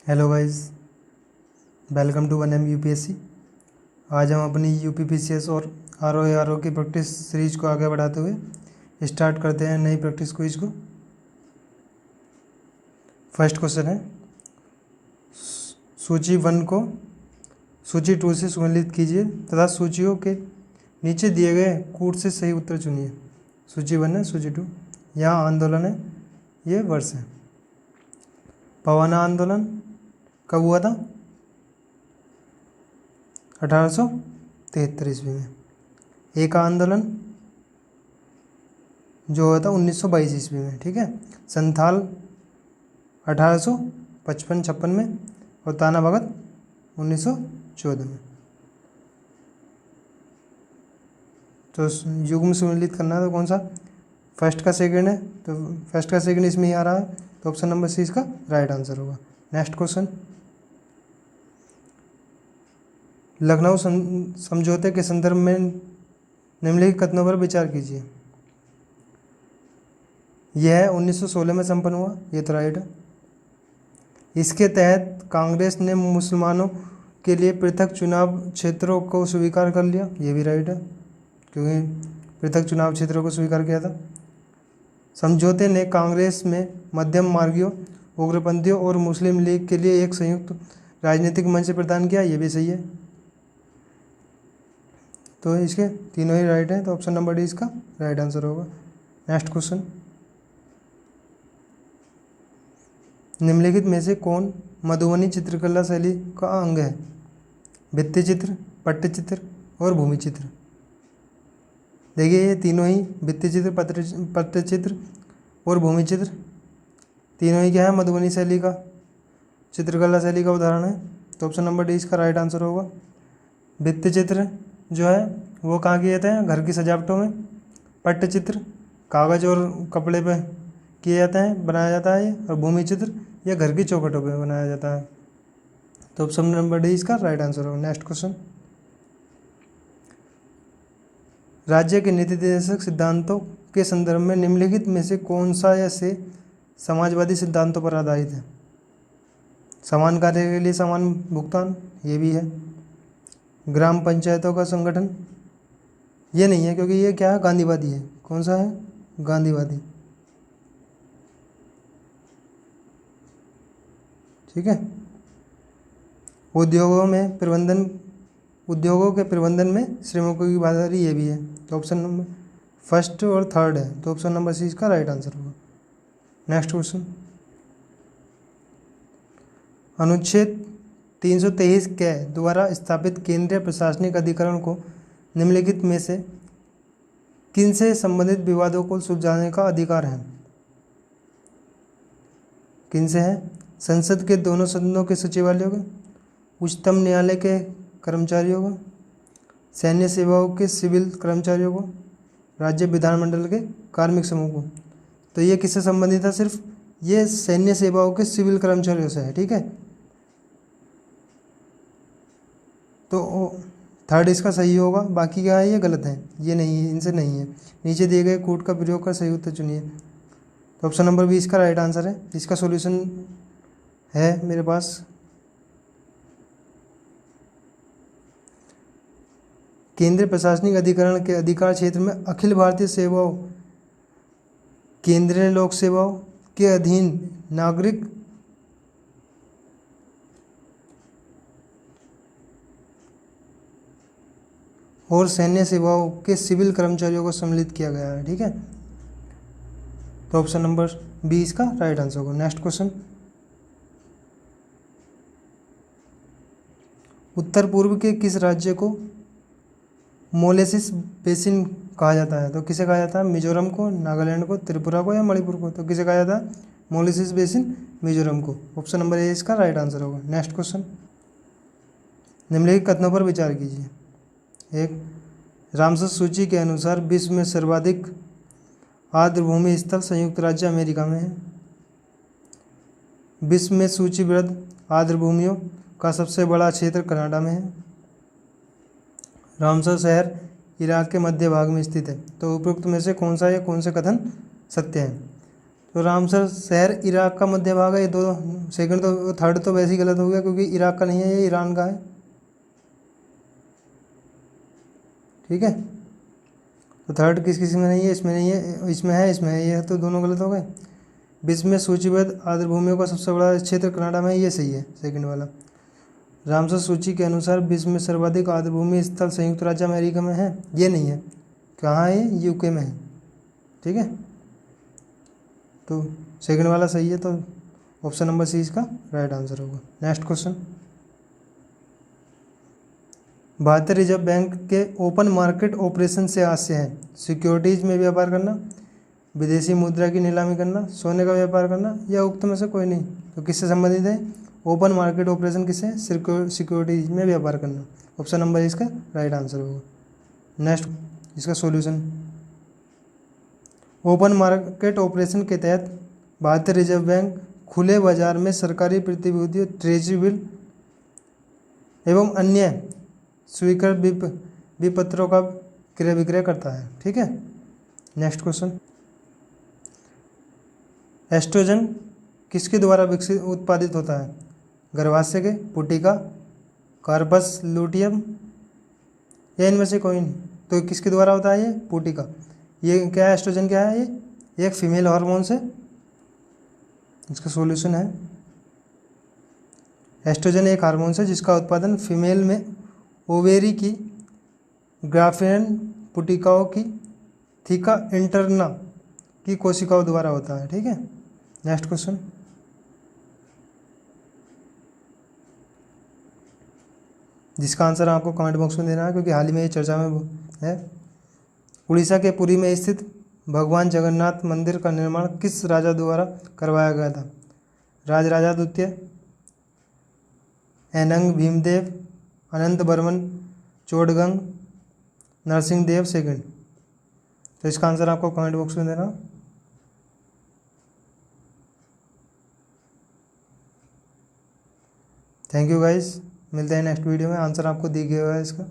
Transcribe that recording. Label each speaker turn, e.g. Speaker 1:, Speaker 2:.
Speaker 1: Hello guys, welcome to 1M UPSC. आज हम अपनी यूपीपीसीएस और आरओ की प्रैक्टिस सीरीज को आगे बढ़ाते हुए स्टार्ट करते हैं नई प्रैक्टिस क्विज को। फर्स्ट क्वेश्चन है, सूची 1 को सूची 2 से सुमेलित कीजिए तथा सूचियों के नीचे दिए गए कूट से सही उत्तर चुनिए। सूची 1 है, सूची 2। यहाँ आंदोलन है, ये वर्ष है। पवाना आंदोलन कब हुआ था? 1873 ईस्वी में। एका आंदोलन जो हुआ था 1922 ईस्वी में, ठीक है। संथाल 1855-56 में और ताना भगत 1914 में। तो युग्म सुमेलित करना है तो कौन सा? फर्स्ट का सेकंड है, तो फर्स्ट का सेकंड इसमें ही आ रहा है, तो ऑप्शन नंबर सी इसका राइट आंसर होगा। नेक्स्ट क्वेश्चन, लखनऊ समझौते के संदर्भ में निम्नलिखित कथनों पर विचार कीजिए। यह 1916 में संपन्न हुआ, ये तो राइट है। इसके तहत कांग्रेस ने मुसलमानों के लिए पृथक चुनाव क्षेत्रों को स्वीकार कर लिया, ये भी राइट है, क्योंकि पृथक चुनाव क्षेत्रों को स्वीकार किया था। समझौते ने कांग्रेस में मध्यम मार्गियों, उग्रपंथियों और मुस्लिम लीग के लिए एक संयुक्त राजनीतिक मंच प्रदान किया, ये भी सही है। तो इसके तीनों ही राइट हैं, तो ऑप्शन नंबर डी इसका राइट आंसर होगा। नेक्स्ट क्वेश्चन, निम्नलिखित में से कौन मधुबनी चित्रकला शैली का अंग है? भित्ति चित्र, पट्टचित्र और भूमि चित्र। देखिए ये तीनों ही भित्ति चित्र, पट्टचित्र और भूमि चित्र तीनों ही क्या है? मधुबनी शैली का, चित्रकला शैली का उदाहरण है, तो ऑप्शन नंबर डी इसका राइट आंसर होगा। भित्ति चित्र जो है वो कहाँ किए जाते हैं? घर की सजावटों में। पट्टचित्र कागज़ और कपड़े पे किए जाते हैं, बनाया जाता है ये। और भूमि चित्र ये घर की चौखटों पे बनाया जाता है, तो ऑप्शन नंबर डी इसका राइट आंसर होगा। नेक्स्ट क्वेश्चन, राज्य के नीति निर्देशक सिद्धांतों के संदर्भ में निम्नलिखित में से कौन सा या से समाजवादी सिद्धांतों पर आधारित है? समान कार्य के लिए समान भुगतान, ये भी है। ग्राम पंचायतों का संगठन, ये नहीं है, क्योंकि ये क्या है? गांधीवादी है। कौन सा है? गांधीवादी, ठीक है। उद्योगों के प्रबंधन में श्रमिकों की भागीदारी, ये भी है, तो ऑप्शन नंबर फर्स्ट और थर्ड है, तो ऑप्शन नंबर सी इसका राइट आंसर होगा। नेक्स्ट क्वेश्चन, अनुच्छेद 323 के द्वारा स्थापित केंद्रीय प्रशासनिक अधिकरण को निम्नलिखित में से किन से संबंधित विवादों को सुलझाने का अधिकार है? किन से है? संसद के दोनों सदनों के सचिवालयों को, उच्चतम न्यायालय के कर्मचारियों को, सैन्य सेवाओं के सिविल कर्मचारियों को, राज्य विधानमंडल के कार्मिक समूह को। तो ये किससे संबंधित है? सिर्फ ये सैन्य सेवाओं के सिविल कर्मचारियों से है, ठीक है। तो थर्ड इसका सही होगा, बाकी क्या है? ये गलत है, ये नहीं है, इनसे नहीं है। नीचे दिए गए कूट का प्रयोग कर सही उत्तर चुनिए, तो ऑप्शन नंबर बी इसका राइट आंसर है। इसका सॉल्यूशन है मेरे पास। केंद्रीय प्रशासनिक अधिकरण के अधिकार क्षेत्र में अखिल भारतीय सेवाओं, केंद्रीय लोक सेवाओं के अधीन नागरिक और सैन्य सेवाओं के सिविल कर्मचारियों को सम्मिलित किया गया है, ठीक है। तो ऑप्शन नंबर बी इसका राइट आंसर होगा। नेक्स्ट क्वेश्चन, उत्तर पूर्व के किस राज्य को मोलेसिस बेसिन कहा जाता है? तो किसे कहा जाता है? मिजोरम को, नागालैंड को, त्रिपुरा को या मणिपुर को? तो किसे कहा जाता है? मोलेसिस बेसिन मिजोरम को। ऑप्शन नंबर ए इसका राइट आंसर होगा। नेक्स्ट क्वेश्चन, निम्नलिखित कथनों पर विचार कीजिए। एक, रामसर सूची के अनुसार विश्व में सर्वाधिक आर्द्रभूमि स्थल संयुक्त राज्य अमेरिका में है। विश्व में सूचीबद्ध आर्द्रभूमियों का सबसे बड़ा क्षेत्र कनाडा में है। रामसर शहर इराक के मध्य भाग में स्थित है। तो उपरोक्त में से कौन सा या कौन से कथन सत्य है? तो रामसर शहर इराक का मध्य भाग है। ये दो सेकंड तो थर्ड तो वैसे ही गलत हो गया क्योंकि इराक का नहीं है, ये ईरान का है। ठीक है, तो थर्ड किस किस में नहीं है, इसमें नहीं है, इसमें है, इसमें है, ये तो दोनों गलत हो गए। विश्व में सूचीबद्ध आर्द्रभूमियों का सबसे बड़ा क्षेत्र कनाडा में है, ये सही है सेकंड वाला। रामसर सूची के अनुसार विश्व में सर्वाधिक आर्द्रभूमि स्थल संयुक्त राज्य अमेरिका में है, ये नहीं है। कहाँ है? यूके में है। ठीक है, तो सेकंड वाला सही है, तो ऑप्शन नंबर सी इसका राइट आंसर होगा। नेक्स्ट क्वेश्चन, भारतीय रिजर्व बैंक के ओपन मार्केट ऑपरेशन से आशय है सिक्योरिटीज में व्यापार करना, विदेशी मुद्रा की नीलामी करना, सोने का व्यापार करना, या उक्त में से कोई नहीं। तो किससे संबंधित है? ओपन मार्केट ऑपरेशन किससे? सिक्योरिटीज में व्यापार करना। ऑप्शन नंबर इसका राइट आंसर होगा। नेक्स्ट इसका सॉल्यूशन, ओपन मार्केट ऑपरेशन के तहत भारतीय रिजर्व बैंक खुले बाजार में सरकारी प्रतिभूतियों, ट्रेजरी बिल एवं अन्य स्वीकृत विपत्रों का क्रय विक्रय करता है। ठीक है, नेक्स्ट क्वेश्चन, एस्ट्रोजन किसके द्वारा विकसित उत्पादित होता है? गर्भाशय के, पुटिका, कार्पस लूटियम, या इनमें से कोई नहीं। तो किसके द्वारा होता है? ये पुटिका। ये क्या है? एस्ट्रोजन क्या है? ये एक फीमेल हार्मोन से, इसका सॉल्यूशन है एस्ट्रोजन एक हार्मोन से जिसका उत्पादन फीमेल में ओवेरी की ग्राफेन पुटिकाओं की थीका इंटरना की कोशिकाओं द्वारा होता है। ठीक है, नेक्स्ट क्वेश्चन, जिसका आंसर आपको कमेंट बॉक्स में देना है क्योंकि हाल ही में ये चर्चा में है। उड़ीसा के पुरी में स्थित भगवान जगन्नाथ मंदिर का निर्माण किस राजा द्वारा करवाया गया था? राजराजा द्वितीय, एनंग भीमदेव, अनंत बर्मन चोडगंग, नरसिंह देव सेकंड। तो इसका आंसर आपको कमेंट बॉक्स में देना। थैंक यू गाइस, मिलते हैं नेक्स्ट वीडियो में। आंसर आपको दी गया है इसका।